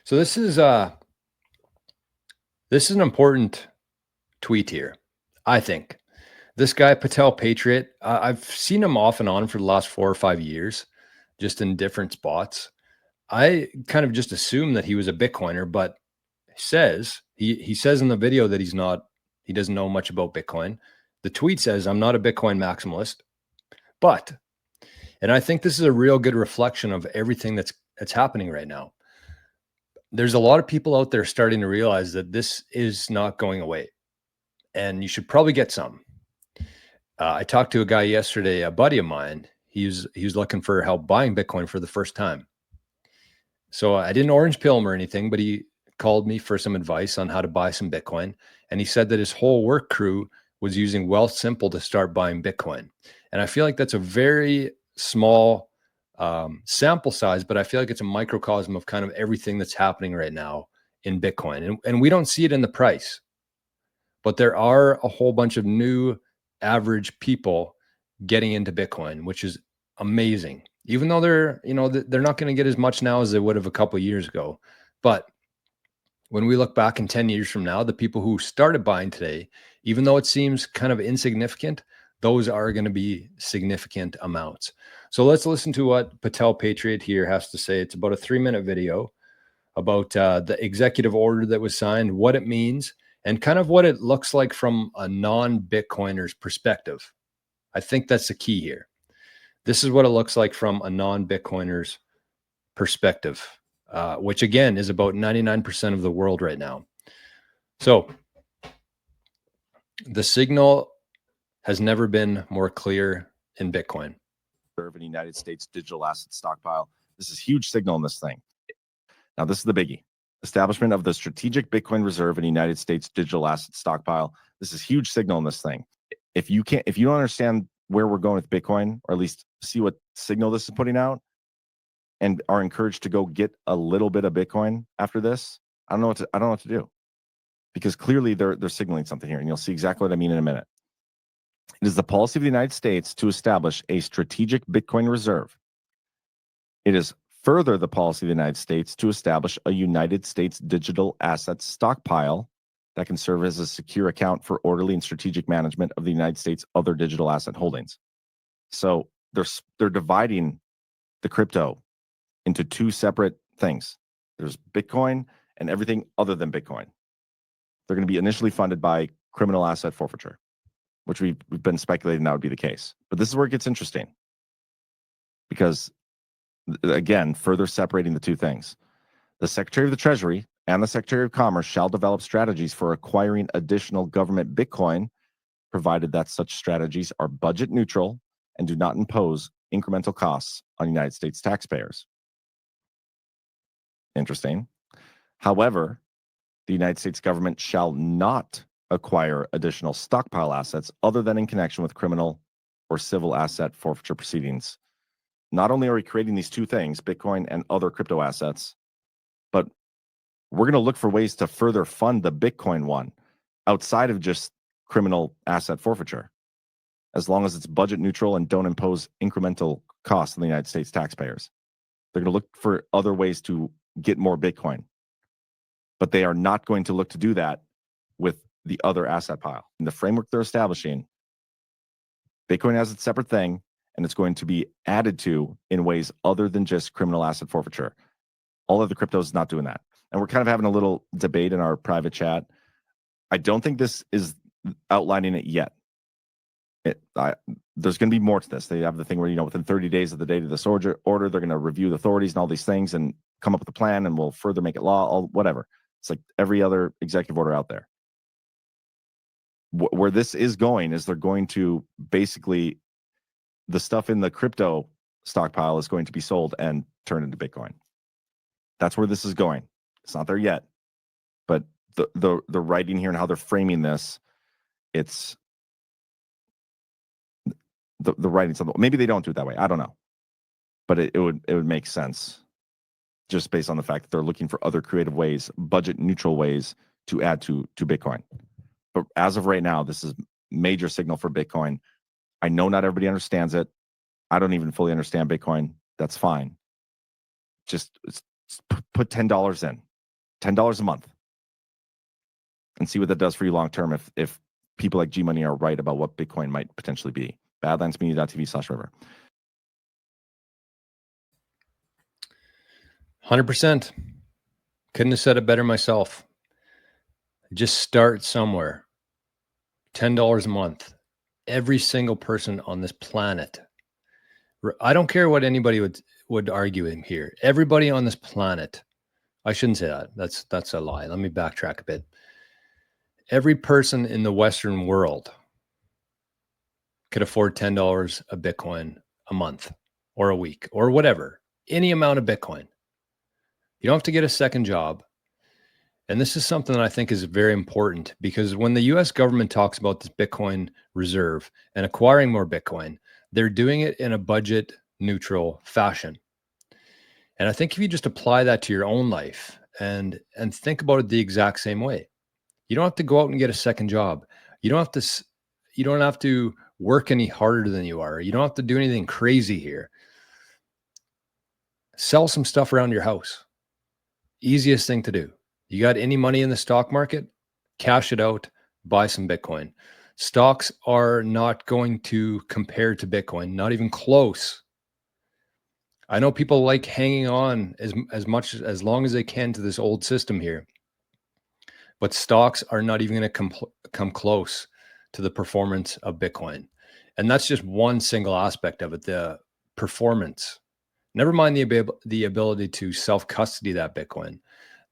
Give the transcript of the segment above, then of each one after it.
So this is an important tweet here, I think. This guy Patel Patriot, I've seen him off and on for the last 4 or 5 years, just in different spots. I kind of just assumed that he was a Bitcoiner, but he says in the video that he doesn't know much about Bitcoin. The tweet says, "I'm not a Bitcoin maximalist," but and I think this is a real good reflection of everything that's happening right now. There's a lot of people out there starting to realize that this is not going away, and you should probably get some. I talked to a guy yesterday, a buddy of mine. He was looking for help buying Bitcoin for the first time. So I didn't orange pill him or anything, but he called me for some advice on how to buy some Bitcoin. And he said that his whole work crew was using Wealthsimple to start buying Bitcoin. And I feel like that's a very small sample size, but I feel like it's a microcosm of kind of everything that's happening right now in Bitcoin. And we don't see it in the price, but there are a whole bunch of new average people getting into Bitcoin, which is amazing. Even though they're not going to get as much now as they would have a couple of years ago. But when we look back in 10 years from now, the people who started buying today, even though it seems kind of insignificant, those are going to be significant amounts. So let's listen to what Patel Patriot here has to say. It's about a 3-minute video about the executive order that was signed, what it means, and kind of what it looks like from a non-Bitcoiner's perspective. I think that's the key here. This is what it looks like from a non-Bitcoiner's perspective, which again is about 99% of the world right now. So the signal has never been more clear in Bitcoin. An United States digital asset stockpile. This is huge signal in this thing. Now, this is the biggie. Establishment of the strategic Bitcoin reserve in the United States digital asset stockpile. This is huge signal in this thing. If you don't understand where we're going with Bitcoin, or at least see what signal this is putting out, and are encouraged to go get a little bit of Bitcoin after this, I don't know what to do, because clearly they're signaling something here, and you'll see exactly what I mean in a minute. It is the policy of the United States to establish a strategic Bitcoin reserve. It is further the policy of the United States to establish a United States digital assets stockpile that can serve as a secure account for orderly and strategic management of the United States' other digital asset holdings. So they're dividing the crypto into two separate things. There's Bitcoin and everything other than Bitcoin. They're going to be initially funded by criminal asset forfeiture, which we've been speculating that would be the case. But this is where it gets interesting, because, again, further separating the two things. The Secretary of the Treasury and the Secretary of Commerce shall develop strategies for acquiring additional government Bitcoin, provided that such strategies are budget neutral and do not impose incremental costs on United States taxpayers. Interesting. However, the United States government shall not acquire additional stockpile assets other than in connection with criminal or civil asset forfeiture proceedings. Not only are we creating these two things, Bitcoin and other crypto assets, but we're going to look for ways to further fund the Bitcoin one outside of just criminal asset forfeiture, as long as it's budget neutral and don't impose incremental costs on the United States taxpayers. They're going to look for other ways to get more Bitcoin, but they are not going to look to do that with the other asset pile. In the framework they're establishing, Bitcoin has its separate thing, and it's going to be added to in ways other than just criminal asset forfeiture. All of the cryptos is not doing that. And we're kind of having a little debate in our private chat. I don't think this is outlining it yet. There's going to be more to this. They have the thing where, within 30 days of the date of this order, they're going to review the authorities and all these things and come up with a plan, and we'll further make it law, whatever. It's like every other executive order out there. Where this is going is they're going to basically, the stuff in the crypto stockpile is going to be sold and turned into Bitcoin. That's where this is going. It's not there yet, but the writing here and how they're framing this, it's the writing. Maybe they don't do it that way. I don't know, but it would make sense just based on the fact that they're looking for other creative ways, budget neutral ways to add to Bitcoin. But as of right now, this is major signal for Bitcoin. I know not everybody understands it. I don't even fully understand Bitcoin. That's fine. Just put $10 in. $10 a month, and see what that does for you long term if people like G Money are right about what Bitcoin might potentially be. Badlandsmedia.tv/river. 100%. Couldn't have said it better myself. Just start somewhere. $10 a month. Every single person on this planet. I don't care what anybody would argue in here. Everybody on this planet. I shouldn't say that. That's a lie. Let me backtrack a bit. Every person in the Western world could afford $10 a Bitcoin a month or a week or whatever, any amount of Bitcoin. You don't have to get a second job. And this is something that I think is very important, because when the US government talks about this Bitcoin reserve and acquiring more Bitcoin, they're doing it in a budget neutral fashion. And I think if you just apply that to your own life and think about it the exact same way, you don't have to go out and get a second job. You don't have to work any harder than you are. You don't have to do anything crazy here. Sell some stuff around your house. Easiest thing to do. You got any money in the stock market? Cash it out, buy some Bitcoin. Stocks are not going to compare to Bitcoin, not even close. I know people like hanging on as long as they can to this old system here, but stocks are not even going to come close to the performance of Bitcoin. And that's just one single aspect of it, the performance. Never mind the ability to self-custody that Bitcoin.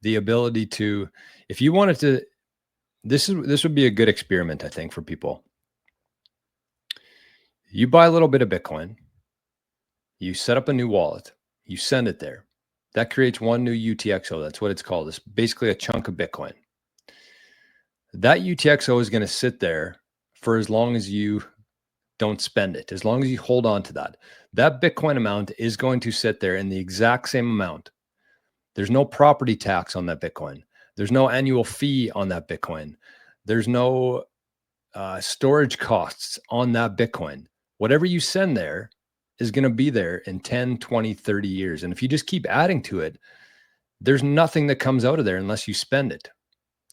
The ability to, if you wanted to, this would be a good experiment, I think, for people. You buy a little bit of Bitcoin, you set up a new wallet, you send it there. That creates one new UTXO. That's what it's called. It's basically a chunk of Bitcoin. That UTXO is going to sit there for as long as you don't spend it, as long as you hold on to that. That Bitcoin amount is going to sit there in the exact same amount. There's no property tax on that Bitcoin. There's no annual fee on that Bitcoin. There's no storage costs on that Bitcoin. Whatever you send there is going to be there in 10, 20, 30 years. And if you just keep adding to it, there's nothing that comes out of there unless you spend it.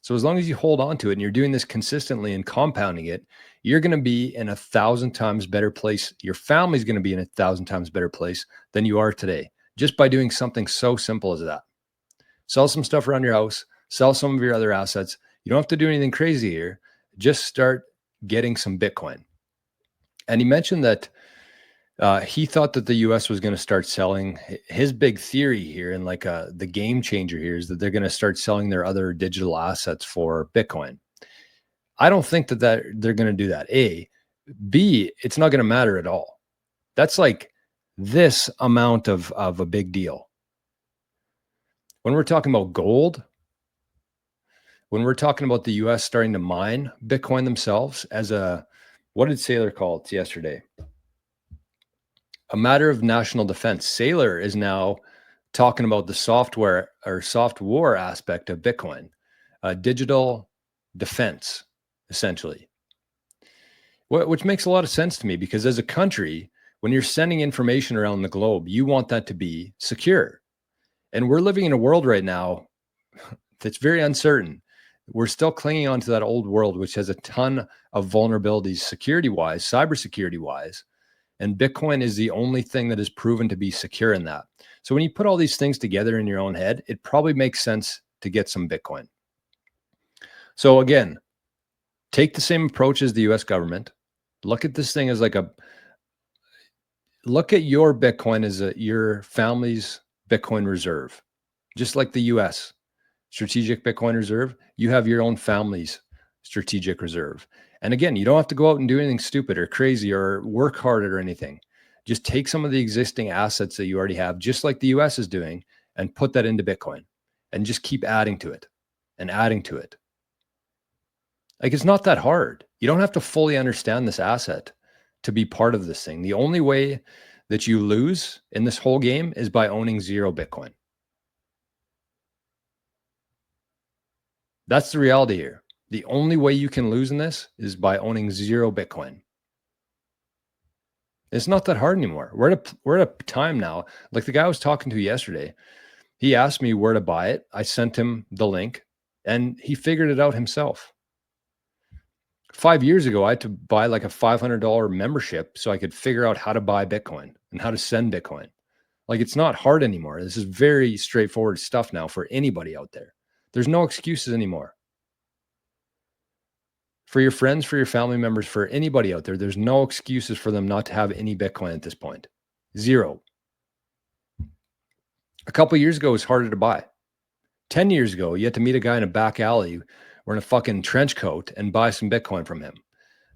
So as long as you hold on to it and you're doing this consistently and compounding it, you're going to be in 1,000 times better place. Your family's going to be in 1,000 times better place than you are today, just by doing something so simple as that. Sell some stuff around your house, sell some of your other assets. You don't have to do anything crazy here. Just start getting some Bitcoin. And he mentioned that he thought that the US was going to start selling. His big theory here, and like the game changer here, is that they're going to start selling their other digital assets for Bitcoin. I don't think that they're going to do that. A. B, it's not going to matter at all. That's like this amount of a big deal. When we're talking about gold, when we're talking about the US starting to mine Bitcoin themselves as what did Saylor call it yesterday? A matter of national defense. Saylor is now talking about the software or soft war aspect of Bitcoin, digital defense, essentially. Which makes a lot of sense to me, because as a country, when you're sending information around the globe, you want that to be secure. And we're living in a world right now that's very uncertain. We're still clinging on to that old world, which has a ton of vulnerabilities security-wise, cybersecurity-wise. And Bitcoin is the only thing that is proven to be secure in that. So when you put all these things together in your own head, it probably makes sense to get some Bitcoin. So again, take the same approach as the US government. Look at this thing as look at your Bitcoin as your family's Bitcoin reserve. Just like the US strategic Bitcoin reserve, you have your own family's strategic reserve. And again, you don't have to go out and do anything stupid or crazy or work hard or anything. Just take some of the existing assets that you already have, just like the US is doing, and put that into Bitcoin and just keep adding to it and adding to it. Like, it's not that hard. You don't have to fully understand this asset to be part of this thing. The only way that you lose in this whole game is by owning 0 Bitcoin. That's the reality here. The only way you can lose in this is by owning 0 Bitcoin. It's not that hard anymore. We're at a time now, like the guy I was talking to yesterday. He asked me where to buy it. I sent him the link and he figured it out himself. 5 years ago, I had to buy like a $500 membership so I could figure out how to buy Bitcoin and how to send Bitcoin. Like, it's not hard anymore. This is very straightforward stuff now for anybody out there. There's no excuses anymore. For your friends, for your family members, for anybody out there, there's no excuses for them not to have any Bitcoin at this point. Zero. A couple of years ago, it was harder to buy. 10 years ago, you had to meet a guy in a back alley wearing a fucking trench coat and buy some Bitcoin from him.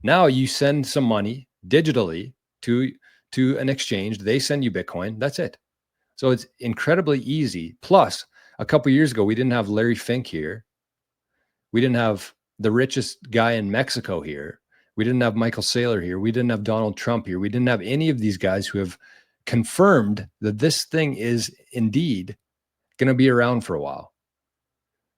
Now you send some money digitally to an exchange. They send you Bitcoin. That's it. So it's incredibly easy. Plus, a couple of years ago, we didn't have Larry Fink here. We didn't have the richest guy in Mexico here. We didn't have Michael Saylor here. We didn't have Donald Trump here. We didn't have any of these guys who have confirmed that this thing is indeed going to be around for a while.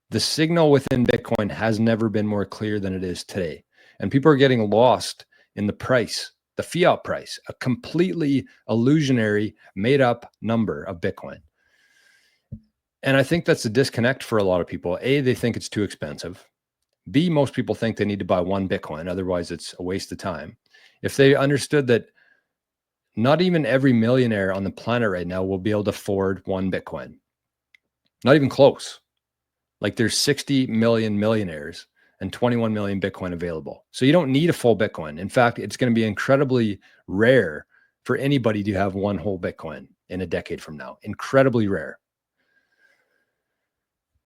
The signal within Bitcoin has never been more clear than it is today. And people are getting lost in the price, the fiat price, a completely illusionary, made up number of Bitcoin. And I think that's a disconnect for a lot of people. A, they think it's too expensive. B, most people think they need to buy one Bitcoin. Otherwise, it's a waste of time. If they understood that not even every millionaire on the planet right now will be able to afford one Bitcoin. Not even close. Like, there's 60 million millionaires and 21 million Bitcoin available. So you don't need a full Bitcoin. In fact, it's going to be incredibly rare for anybody to have one whole Bitcoin in a decade from now. Incredibly rare.